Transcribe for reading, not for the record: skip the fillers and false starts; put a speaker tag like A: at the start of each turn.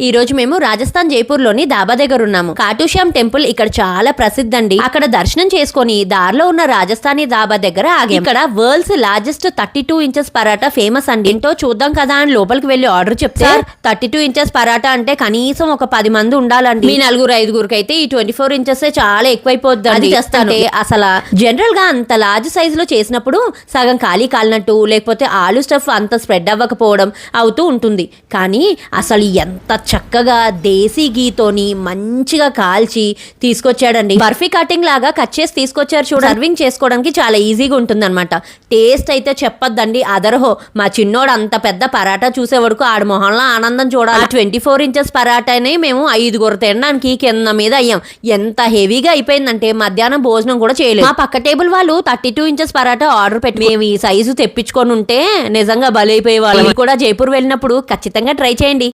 A: ఈ రోజు మేము రాజస్థాన్ జైపూర్ లోని దాబా దగ్గర ఉన్నాము. ఖాటూశ్యామ్ టెంపుల్ ఇక్కడ చాలా ప్రసిద్ధండి. అక్కడ దర్శనం చేసుకుని దారిలో ఉన్న రాజస్థానీ దాబా దగ్గర ఆగాం. ఇక్కడ world's largest 32 inches paratha famous అండి. ఏంటో చూద్దాం కదా అని లోపలికి వెళ్లి ఆర్డర్ చెప్తే 32 ఇంచెస్ పరాటా అంటే కనీసం ఒక 10 మంది ఉండాలండి. మీ 4-5 అయితే ఈ 24 ఇంచెస్ చాలా ఎక్కువైపోద్ది. అది చేస్తాంటే అసలు జనరల్ గా అంత లార్జ్ సైజ్ లో చేసినప్పుడు సగం ఖాళీ కాలినట్టు లేకపోతే ఆలు స్టఫ్ అంత స్ప్రెడ్ అవ్వకపోవడం అవుతూ ఉంటుంది. కానీ అసలు ఎంత చక్కగా దేశీ గీతోని మంచిగా కాల్చి తీసుకొచ్చాడండి. బర్ఫీ కటింగ్ లాగా కట్ చేసి తీసుకొచ్చారు చూడండి. సర్వింగ్ చేసుకోవడానికి చాలా ఈజీగా ఉంటుందన్నమాట. టేస్ట్ అయితే చెప్పొద్దండి, అదరహో. మా చిన్నోడు అంత పెద్ద పరాటా చూసే వరకు ఆడి మొహంలో ఆనందం చూడాలి. 24 ఇంచెస్ పరాటాని మేము 5 తినడానికి కింద మీద అయ్యాం. ఎంత హెవీగా అయిపోయిందంటే మధ్యాహ్నం భోజనం కూడా చేయలేదు. మా పక్క టేబుల్ వాళ్ళు 32 ఇంచెస్ పరాటా ఆర్డర్ పెట్టి మేము ఈ సైజు తెప్పించుకొని ఉంటే నిజంగా బలైపోయే వాళ్ళు. కూడా జైపూర్ వెళ్ళినప్పుడు ఖచ్చితంగా ట్రై చేయండి.